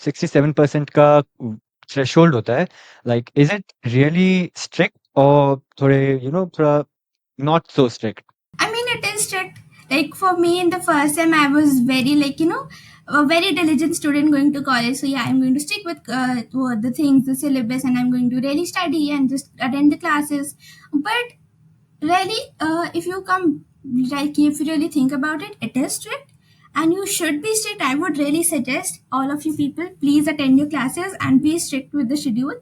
67% का थ्रेशोल्ड होता है, like is it really strict और थोड़े थोड़ा not so strict? I mean, it is strict. Like for me in the first time, I was very a very diligent student going to college. So yeah, I'm going to stick with the things, the syllabus, and I'm going to really study and just attend the classes. But really, if you come, like if you really think about it, it is strict, and you should be strict. I would really suggest all of you people, please attend your classes and be strict with the schedule,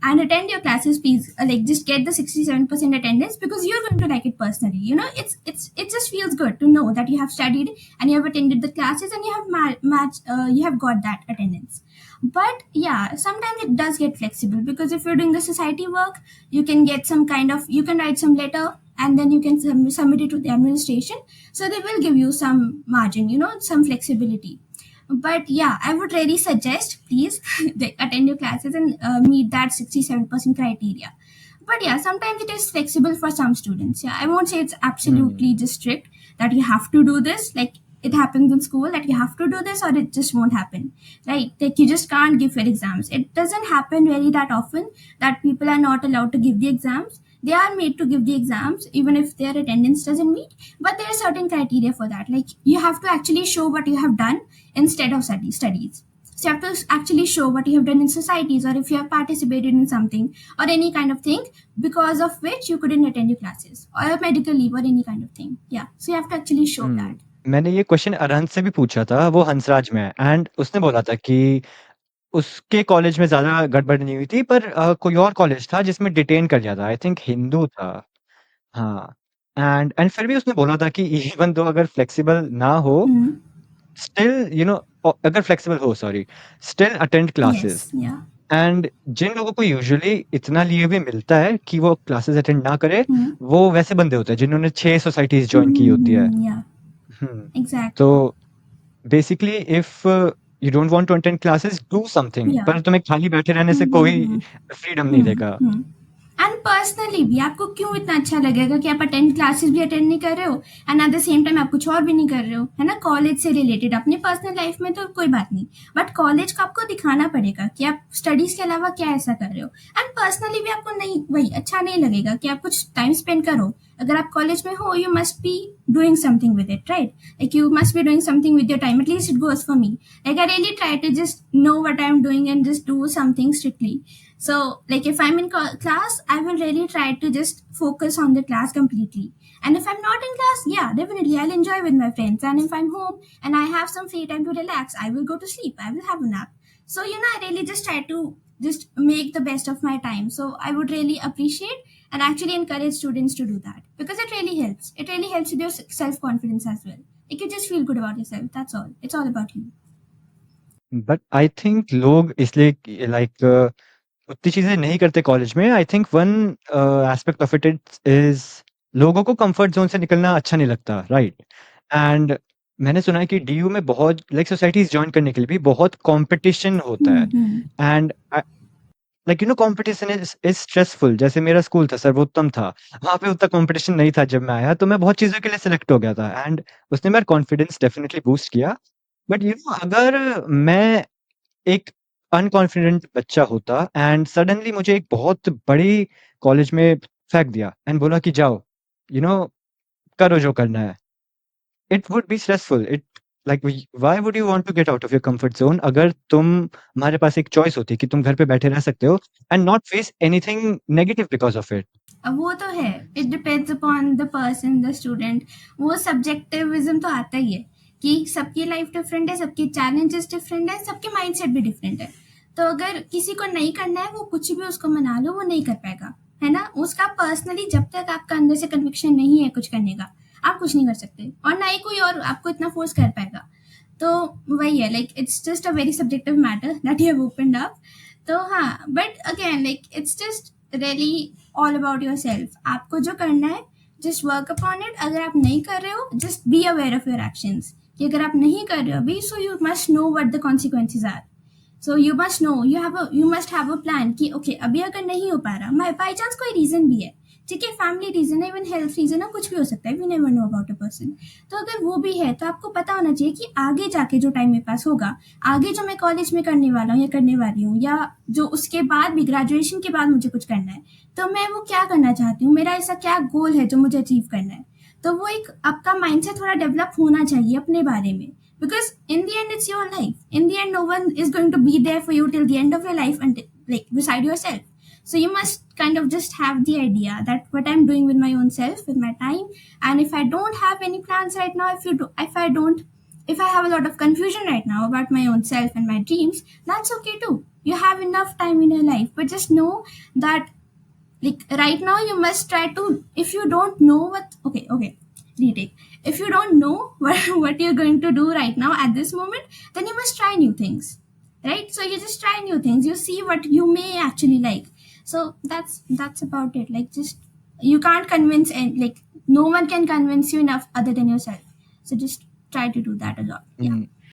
and attend your classes, please. Like just get the 67% attendance, because you're going to like it personally. It just feels good to know that you have studied and you have attended the classes and you have you have got that attendance. But yeah, sometimes it does get flexible, because if you're doing the society work, you can get some kind of, you can write some letter and then you can submit it to the administration, so they will give you some margin, some flexibility. But yeah, I would really suggest, please attend your classes and meet that 67% criteria. But yeah, sometimes it is flexible for some students. Yeah, I won't say it's absolutely Hmm. just strict that you have to do this, like it happens in school that you have to do this or it just won't happen, right? Like you just can't give your exams. It doesn't happen very that often that people are not allowed to give the exams. They are made to give the exams even if their attendance doesn't meet, but there are certain criteria for that. Like you have to actually show what you have done instead of studies. So you have to actually show what you have done in societies, or if you have participated in something or any kind of thing because of which you couldn't attend your classes, or a medical leave or any kind of thing. Yeah, so you have to actually show that. मैंने ये question Arhant से भी पूछा था, वो हंसराज में है, and उसने बोला था कि उसके कॉलेज में ज़्यादा गड़बड़ नहीं हुई थी, पर कोई और कॉलेज था जिसमें डिटेन कर दिया था, आई थिंक हिंदू था। हाँ, एंड फिर भी उसने बोला था कि इवन दो अगर फ्लेक्सिबल ना हो, Hmm. स्टिल अगर फ्लेक्सिबल हो, sorry, still attend classes. Yes, yeah. And जिन लोगों को यूजुअली इतना लीव भी मिलता है कि वो क्लासेस अटेंड ना करे, Hmm. वो वैसे बंदे होते हैं जिन्होंने 6 सोसाइटीज़ जॉइन की होती है। Yeah, हुँ, exactly. तो basically if you don't want to attend classes, do something, Yeah. पर तुम्हें खाली बैठे रहने से कोई हम्म। फ्रीडम नहीं देगा। हम्म। एंड पर्सनली भी आपको क्यों इतना अच्छा लगेगा कि आप अटेंड क्लासेस भी अटेंड नहीं कर रहे हो and at the same time आप कुछ और भी नहीं कर रहे हो, है ना, कॉलेज से रिलेटेड। अपनी पर्सनल लाइफ में तो कोई बात नहीं, बट कॉलेज को आपको दिखाना पड़ेगा कि आप स्टडीज के अलावा क्या ऐसा कर रहे हो। एंड पर्सनली भी आपको नहीं, वही अच्छा नहीं लगेगा कि आप कुछ टाइम स्पेंड करो। अगर आप कॉलेज में हो, you must be doing something with it, right? Like you must be doing something with your time, at least it goes for me. Like I really try to just know what I'm doing and just do something strictly. So like if I'm in class, I will really try to just focus on the class completely. And if I'm not in class, yeah, definitely I'll enjoy with my friends. And if I'm home and I have some free time to relax, I will go to sleep, I will have a nap. So I really just try to just make the best of my time. So I would really appreciate and actually encourage students to do that, because it really helps. It really helps with your self confidence as well. Like you just feel good about yourself, that's all. It's all about you. But I think लोग इसलिए like उतनी चीज़ें नहीं करते college में। I think one aspect of it is लोगों को comfort zone से निकलना अच्छा नहीं लगता, राइट? एंड मैंने सुना है कि डीयू में बहुत लाइक सोसाइटीज़ जॉइन करने के लिए भी बहुत कॉम्पिटिशन होता है, Hmm. And like competition is stressful. जैसे मेरा स्कूल था, सर्वोत्तम था, वहाँ पे उतना कॉम्पिटिशन नहीं था जब मैं आया, तो मैं बहुत चीज़ों के लिए सेलेक्ट हो गया था, एंड उसने मेरा कॉन्फिडेंस डेफिनिटली बूस्ट किया। बट अगर मैं एक अनकॉन्फिडेंट बच्चा होता एंड सडनली मुझे एक बहुत बड़ी कॉलेज में फेंक दिया एंड बोला कि जाओ, यू नो करो जो करना है, it would be stressful. It like why would you want to get out of your comfort zone अगर हमारे पास एक चॉइस होती कि तुम घर पे बैठे रह सकते हो and not face anything negative because of it. अब वो तो है, it depends upon the person, the student. वो सब्जेक्टिविज्म तो आता ही है कि सबकी लाइफ डिफरेंट है, सबके चैलेंजेस डिफरेंट है, सबके माइंडसेट भी डिफरेंट है। तो अगर किसी को नहीं करना है, वो कुछ भी उसको मना लो, वो नहीं कर पाएगा, है ना। उसका पर्सनली जब तक आपका अंदर से कन्विक्शन नहीं है कुछ करने का, आप कुछ नहीं कर सकते, और ना ही कोई और आपको इतना फोर्स कर पाएगा। तो वही है, like it's just a very subjective matter that you have opened up. तो हाँ, but again like it's just really all about your self. आपको जो करना है, जस्ट वर्क अपॉन इट। अगर आप नहीं कर रहे हो, just be aware of your actions कि अगर आप नहीं कर रहे हो अभी, so you must know what the consequences are. So you must know, you must have a plan कि ओके, अभी अगर नहीं हो पा रहा, बाई चांस कोई रीजन भी है ठीक है, फैमिली रीजन है, इवन हेल्थ रीजन है, कुछ भी हो सकता है, we never know about a person. तो अगर वो भी है तो आपको पता होना चाहिए कि आगे जाके जो टाइम मेरे पास होगा, आगे जो मैं कॉलेज में करने वाला हूँ या करने वाली हूँ, या जो उसके बाद भी ग्रेजुएशन के बाद मुझे कुछ करना है, तो मैं वो क्या करना चाहती हूँ, मेरा ऐसा क्या गोल है जो मुझे अचीव करना है। तो वो एक आपका माइंडसेट थोड़ा डेवलप होना चाहिए अपने बारे में, because in the end it's your life, in the end no one is going to be there for you till the end of your life, and like beside yourself. So you must kind of just have the idea that what I'm doing with my own self, with my time. And if I don't have any plans right now, if I have a lot of confusion right now about my own self and my dreams, that's okay too. You have enough time in your life, but just know that, like, right now you must try to, if you don't know what, okay, retake, if you don't know what you're going to do right now at this moment, then you must try new things, right? So you just try new things, you see what you may actually like. So that's about it. Like, just, you can't convince, and like, no one can convince you enough other than yourself. So just try to do that a lot. Yeah.